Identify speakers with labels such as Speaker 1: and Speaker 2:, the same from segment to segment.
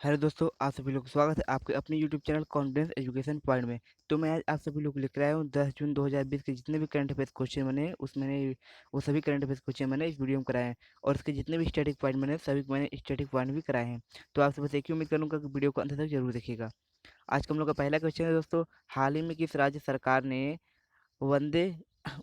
Speaker 1: Hello दोस्तों, आप सभी लोग स्वागत है आपके अपने YouTube channel confidence education point में। तो मैं आज आप सभी लोग लेकर आया हूँ 10 जून 2020 के जितने भी करंट अफेयर्स क्वेश्चन बने हैं उसमें वो सभी करंट अफेयर्स क्वेश्चन मैंने इस वीडियो में कराए हैं। और इसके जितने भी स्टैटिक पॉइंट बने सभी मैंने स्टैटिक पॉइंट भी कराए हैं। तो आपसे बस एक ही उम्मीद करूँगा कि वीडियो को अंत तक जरूर देखिएगा। आज का हम लोग का पहला क्वेश्चन है दोस्तों, हाल ही में किस राज्य सरकार ने वंदे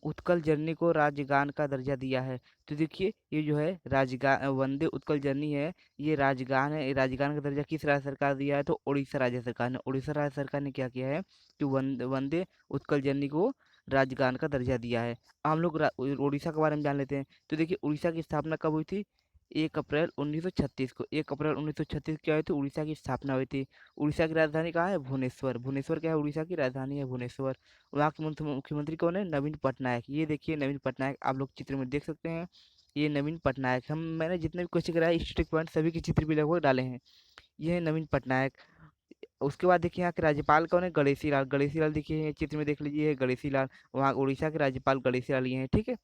Speaker 1: उत्कल जननी को राजगान का दर्जा दिया है? तो देखिए ये जो है राजगान वंदे उत्कल जननी है, ये राजगान है। ये राजगान का दर्जा किस राज्य सरकार दिया है? तो उड़ीसा राज्य सरकार ने। उड़ीसा राज्य सरकार ने क्या किया है कि वंदे उत्कल जननी को राजगान का दर्जा दिया है। हम लोग उड़ीसा के बारे में जान लेते हैं। तो देखिए उड़ीसा की स्थापना कब हुई थी? 1 अप्रैल 1936 को। 1 अप्रैल 1936 क्या हुई थी? उड़ीसा की स्थापना हुई थी। उड़ीसा की राजधानी कहाँ है? भुवनेश्वर। भुवनेश्वर क्या है? उड़ीसा की राजधानी है भुवनेश्वर। वहाँ के मुख्यमंत्री कौन है? नवीन पटनायक। ये देखिए नवीन पटनायक आप लोग चित्र में देख सकते हैं। ये नवीन पटनायक, मैंने जितने भी क्वेश्चन कराए स्टैटिक पॉइंट सभी के चित्र भी लगभग डाले हैं। ये है नवीन पटनायक। उसके बाद देखिए यहाँ के राज्यपाल कौन है? गणेशी लाल। गणेशी लाल देखिए ये चित्र में देख लीजिए, ये गणेशी लाल। वहाँ उड़ीसा के राज्यपाल गणेशी लाल ये हैं, ठीक है।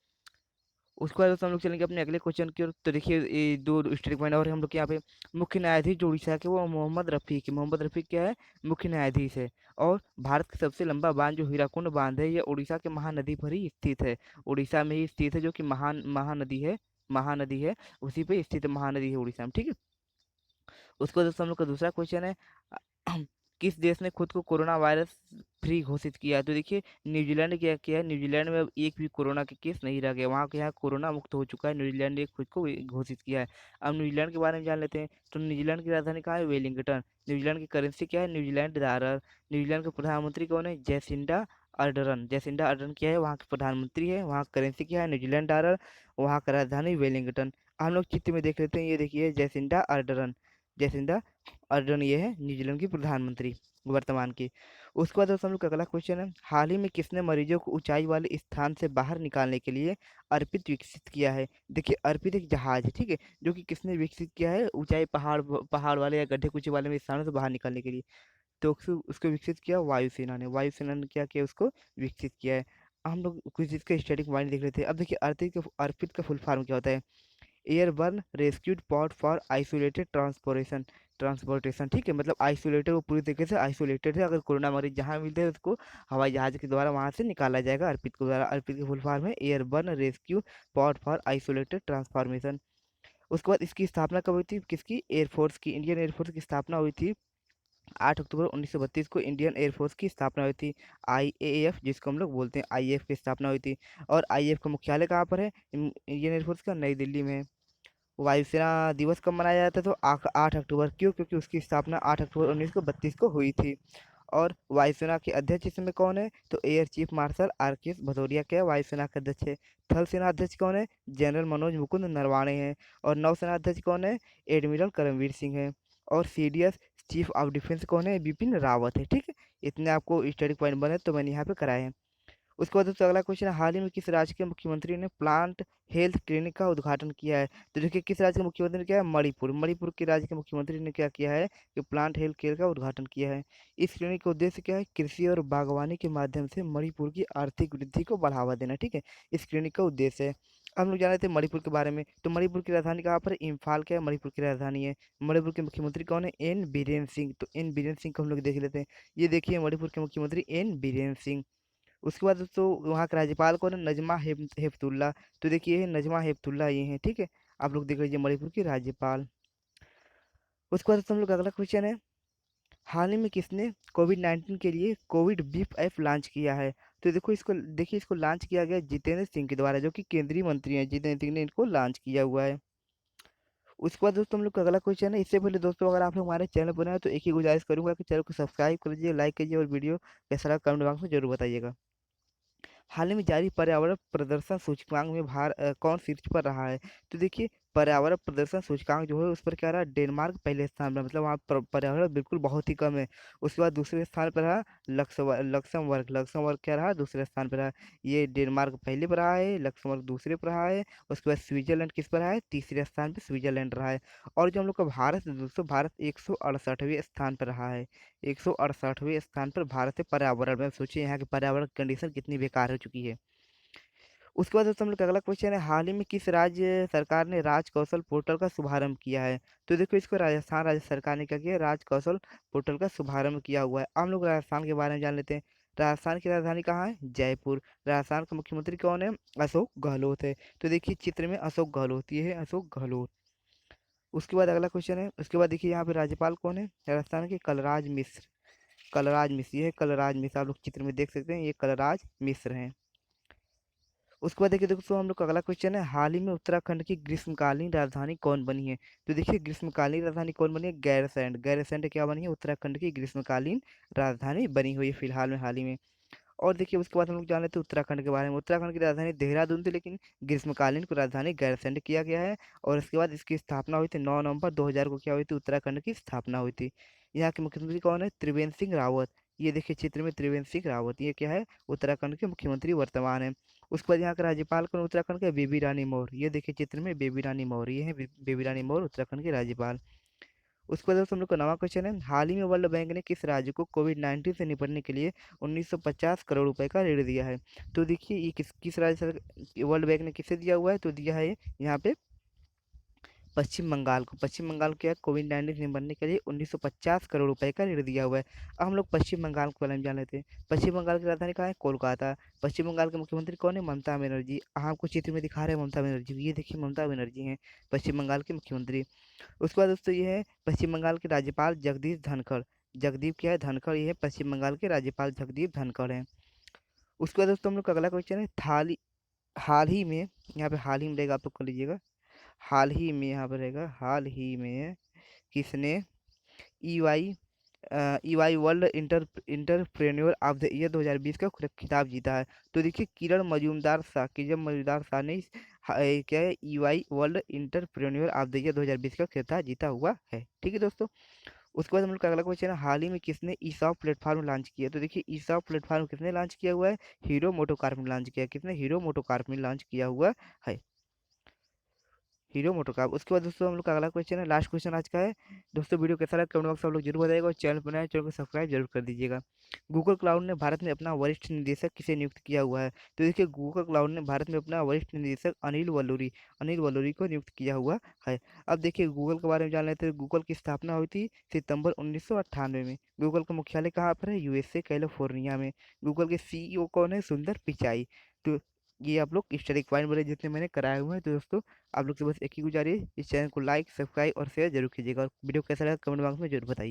Speaker 1: उसके बाद दोस्तों हम लोग चलेंगे अपने अगले क्वेश्चन की ओर। तो देखिए ये दो स्टैटिक पॉइंट और हैं हम लोग के यहाँ पे। मुख्य न्यायाधीश जो उड़ीसा के वो मोहम्मद रफीक। मोहम्मद रफीक क्या है? मुख्य न्यायाधीश है। और भारत का सबसे लंबा बांध जो हीराकुंड बांध है, ये उड़ीसा के महानदी पर ही स्थित है। उड़ीसा में ही स्थित है, जो कि महानदी है। महानदी है, उसी पे स्थित महानदी है उड़ीसा में, ठीक है। उसके बाद दोस्तों हम लोग का दूसरा क्वेश्चन है, किस देश ने खुद को कोरोना वायरस फ्री घोषित किया है? तो देखिए न्यूजीलैंड क्या किया है? न्यूजीलैंड में अब एक भी कोरोना के केस नहीं रह गए। वहाँ के यहाँ कोरोना मुक्त हो चुका है। न्यूजीलैंड ने खुद को घोषित किया है। अब न्यूजीलैंड के बारे में जान लेते हैं। तो न्यूजीलैंड की राजधानी कहाँ है? वेलिंगटन। न्यूजीलैंड की करेंसी क्या है? New Zealand dollar. न्यूजीलैंड के प्रधानमंत्री कौन है? जैसिंडा अर्डरन। जैसिंडा अर्डरन क्या है? वहाँ के प्रधानमंत्री है। वहाँ की करेंसी क्या है? New Zealand dollar. वहाँ का राजधानी वेलिंगटन। हम लोग चित्र में देख लेते हैं, ये देखिए जैसिंडा अर्डरन। जैसिंडा अर्डन ये है न्यूजीलैंड की प्रधानमंत्री वर्तमान की। उसके बाद दोस्तों हम लोग का अगला क्वेश्चन है, हाल ही में किसने मरीजों को ऊंचाई वाले स्थान से बाहर निकालने के लिए अर्पित विकसित किया है? देखिए अर्पित एक जहाज है, ठीक है, जो कि किसने विकसित किया है? ऊंचाई पहाड़ वाले या गड्ढे कुचे वाले में स्थानों से बाहर निकालने के लिए। तो उसको विकसित किया वायुसेना ने। वायुसेना ने क्या किया? उसको विकसित किया है। हम लोग कुछ इसका स्टैटिक माइंड देख लेते हैं। अब देखिए अर्पित का फुल फॉर्म क्या होता है? Airborne rescued pod for isolated transportation, ठीक है। मतलब आइसोलेटेड, वो पूरी तरीके से आइसोलेटेड है। अगर कोरोना मरीज जहाँ मिलते हैं उसको हवाई जहाज के द्वारा वहां से निकाला जाएगा अर्पित के द्वारा। अर्पित की फुल फॉर्म है airborne rescue pod for isolated transformation. उसके बाद इसकी स्थापना कब हुई थी? किसकी? एयरफोर्स की। इंडियन एयरफोर्स की स्थापना हुई थी 8 अक्टूबर 1932 को। इंडियन एयरफोर्स की स्थापना हुई थी। आईएएफ जिसको हम लोग बोलते हैं, आईएएफ की स्थापना हुई थी। और आईएएफ का मुख्यालय कहाँ पर है? इंडियन एयरफोर्स का नई दिल्ली में है। वायुसेना दिवस कब मनाया जाता है? तो 8 अक्टूबर। क्यों? क्योंकि उसकी स्थापना 8 अक्टूबर 1932 को हुई थी। और वायुसेना के अध्यक्ष इस समय कौन है? तो एयर चीफ मार्शल आर के एस भदौरिया क्या है? वायुसेना के अध्यक्ष है। थल सेना अध्यक्ष कौन है? जनरल मनोज मुकुंद नरवाणे हैं। और नौसेना अध्यक्ष कौन है? एडमिरल करमवीर सिंह है। और सीडीएस चीफ ऑफ डिफेंस कौन है? बिपिन रावत है, ठीक है। इतने आपको स्टडी पॉइंट बने तो मैंने यहाँ पे कराए हैं। उसके बाद दोस्तों अगला क्वेश्चन है, हाल ही में किस राज्य के मुख्यमंत्री ने प्लांट हेल्थ क्लिनिक का उद्घाटन किया है? तो देखिए किस राज्य के मुख्यमंत्री ने किया है? मणिपुर। मणिपुर के राज्य के मुख्यमंत्री ने क्या किया है कि प्लांट हेल्थ केयर का उद्घाटन किया है। इस क्लिनिक का उद्देश्य क्या है? कृषि और बागवानी के माध्यम से मणिपुर की आर्थिक वृद्धि को बढ़ावा देना, ठीक है। इस क्लिनिक का उद्देश्य है। हम लोग जान रहे थे मणिपुर के बारे में। तो मणिपुर की राजधानी कहाँ पर है? इम्फाल क्या है? मणिपुर की राजधानी है। मणिपुर के मुख्यमंत्री कौन है? एन बीरेन सिंह। तो एन बीरेन सिंह को हम लोग देख लेते हैं। ये देखिए मणिपुर के मुख्यमंत्री एन बीरेन सिंह। उसके बाद दोस्तों वहाँ के राज्यपाल कौन है? नजमा हेपतुल्ला। तो देखिए नजमा हेपतुल्ला ये हैं, ठीक है। आप लोग देख लीजिए मणिपुर की राज्यपाल। उसके बाद दोस्तों हम लोग का अगला क्वेश्चन है, हाल ही में किसने कोविड-19 के लिए कोविड बीप ऐप लॉन्च किया है? तो देखो इसको देखिए, इसको लॉन्च किया गया जितेंद्र सिंह के द्वारा, जो कि केंद्रीय मंत्री हैं। जितेंद्र सिंह ने इनको लॉन्च किया हुआ है। उसके बाद दोस्तों हम लोग का अगला क्वेश्चन है, इससे पहले दोस्तों अगर आप लोग हमारे चैनल पर हैं तो एक ही गुजारिश करूंगा कि चैनल को सब्सक्राइब कर लीजिए, लाइक कीजिए और वीडियो कैसा लगा कमेंट बॉक्स में जरूर बताइएगा। हाल ही में जारी पर्यावरण प्रदर्शन सूचकांक में कौन शीर्ष पर रहा है? तो देखिए पर्यावरण प्रदर्शन सूचकांक जो है उस पर क्या रहा? डेनमार्क पहले स्थान पर, मतलब वहाँ पर्यावरण बिल्कुल बहुत ही कम है। उसके बाद दूसरे स्थान पर रहा लक्समबर्ग। लक्समबर्ग क्या रहा? दूसरे स्थान पर रहा। ये डेनमार्क पहले पर रहा है, लक्समबर्ग दूसरे पर रहा है। उसके बाद स्विट्जरलैंड किस पर रहा है? तीसरे स्थान पर स्विट्जरलैंड रहा है। और जो हम लोग का भारत है दोस्तों, भारत 168वें स्थान पर रहा है। 168वें स्थान पर भारत है पर्यावरण में। सोचिए यहाँ की पर्यावरण कंडीशन कितनी बेकार हो चुकी है। उसके बाद दोस्तों हम लोग का अगला क्वेश्चन है, हाल ही में किस राज्य सरकार ने राज कौशल पोर्टल का शुभारंभ किया है? तो देखो इसको राजस्थान राज्य सरकार ने क्या किया, राज कौशल पोर्टल का शुभारंभ किया हुआ है। अब हम लोग राजस्थान के बारे में जान लेते हैं। राजस्थान की राजधानी कहाँ है? जयपुर। राजस्थान का मुख्यमंत्री कौन है? अशोक गहलोत है। तो देखिए चित्र में अशोक गहलोत, ये है अशोक गहलोत। उसके बाद अगला क्वेश्चन है, उसके बाद देखिए यहाँ पे राज्यपाल कौन है राजस्थान के? कलराज मिश्र। कलराज मिश्र, ये है कलराज मिश्र, आप लोग चित्र में देख सकते हैं, ये कलराज मिश्र हैं। उसके बाद देखिए दोस्तों हम लोग का अगला क्वेश्चन है, हाल ही में उत्तराखंड की ग्रीष्मकालीन राजधानी कौन बनी है? तो देखिए ग्रीष्मकालीन राजधानी कौन बनी है? गैरसैंण। गैरसैंण क्या बनी है? उत्तराखंड की ग्रीष्मकालीन राजधानी बनी हुई है फिलहाल में, हाल ही में। और देखिए उसके बाद हम लोग जान लेते हैं उत्तराखंड के बारे में। उत्तराखंड की राजधानी देहरादून थी, लेकिन ग्रीष्मकालीन को राजधानी गैरसैंण किया गया है। और इसके बाद इसकी स्थापना हुई थी 9 नवंबर 2000 को, क्या हुई थी? उत्तराखंड की स्थापना हुई थी। यहाँ के मुख्यमंत्री कौन है? त्रिवेंद्र सिंह रावत। ये देखिए चित्र में त्रिवेंद्र सिंह रावत, ये क्या है? उत्तराखंड के मुख्यमंत्री वर्तमान है। उसके बाद यहाँ के राज्यपाल कौन उत्तराखंड के? बेबी रानी मौर्य। ये देखिए चित्र में बेबी रानी मौर्य, ये है बेबी रानी मौर्य उत्तराखंड के राज्यपाल। उसके बाद दोस्तों हम लोग का नवा क्वेश्चन है, हाल ही में वर्ल्ड बैंक ने किस राज्य को कोविड-19 से निपटने के लिए 1950 करोड़ रुपए का ऋण दिया है? तो देखिए ये किस किस राज्य वर्ल्ड बैंक ने किसे दिया हुआ है? तो दिया है यहाँ पे पश्चिम बंगाल को। पश्चिम बंगाल को क्या कोविड-19 से निपटने के लिए 1950 करोड़ रुपए का ऋण दिया हुआ है। अब हम लोग पश्चिम बंगाल के बारे में जान लेते हैं। पश्चिम बंगाल की राजधानी कहाँ है? कोलकाता। पश्चिम बंगाल के मुख्यमंत्री कौन है? ममता बनर्जी। आपको चित्र में दिखा रहे हैं ममता बनर्जी, ये देखिए ममता बनर्जी हैं पश्चिम बंगाल के मुख्यमंत्री। उसके बाद दोस्तों ये है पश्चिम बंगाल के राज्यपाल जगदीप धनखड़। जगदीप क्या है? धनखड़, ये है पश्चिम बंगाल के राज्यपाल जगदीप धनखड़ हैं। उसके बाद दोस्तों हम लोग का अगला क्वेश्चन है, हाल ही में, यहाँ पे हाल ही में रहेगा, आप लोग कर लीजिएगा। हाल ही में यहाँ पर रहेगा, हाल ही में किसने EY EY world entrepreneur of the year 2020 का खिताब जीता है? तो देखिए किरण मजूमदार शाह ने क्या है, EY world entrepreneur of the year 2020 का खिताब जीता हुआ है। ठीक है दोस्तों। उसके बाद हम लोग का अगला क्वेश्चन है, हाल ही में किसने ईसॉप प्लेटफॉर्म लॉन्च किया? तो देखिए ईसॉप प्लेटफॉर्म किसने लॉन्च किया हुआ है? हीरो मोटोकॉर्प ने लॉन्च किया। किसने? हीरो मोटोकॉर्प ने लॉन्च किया हुआ है, हीरो मोटोकॉर्प। उसके बाद दोस्तों हम लोग का अगला क्वेश्चन है, लास्ट क्वेश्चन आज का है। दोस्तों वीडियो कैसा लगा कमेंट बॉक्स में आप लोग जरूर बताइएगा, और चैनल पर नए हैं, चैनल को सब्सक्राइब जरूर कर दीजिएगा। गूगल क्लाउड ने भारत में अपना वरिष्ठ निदेशक किसे नियुक्त किया हुआ है? तो देखिए गूगल क्लाउड ने भारत में अपना वरिष्ठ निदेशक अनिल वल्लूरी को नियुक्त किया हुआ है। अब देखिए गूगल के बारे में जान लेते हैं। गूगल की स्थापना हुई थी सितंबर 1998 में। गूगल का मुख्यालय कहाँ पर है? यूएसए कैलिफोर्निया में। गूगल के सीईओ कौन है? सुंदर पिचाई। तो ये आप लोग स्टडी पॉइंट बोले जितने मैंने कराए हुए हैं। तो दोस्तों आप लोग से बस एक ही गुजारिश, इस चैनल को लाइक सब्सक्राइब और शेयर जरूर कीजिएगा, और वीडियो कैसा लगा कमेंट बॉक्स में जरूर बताइए।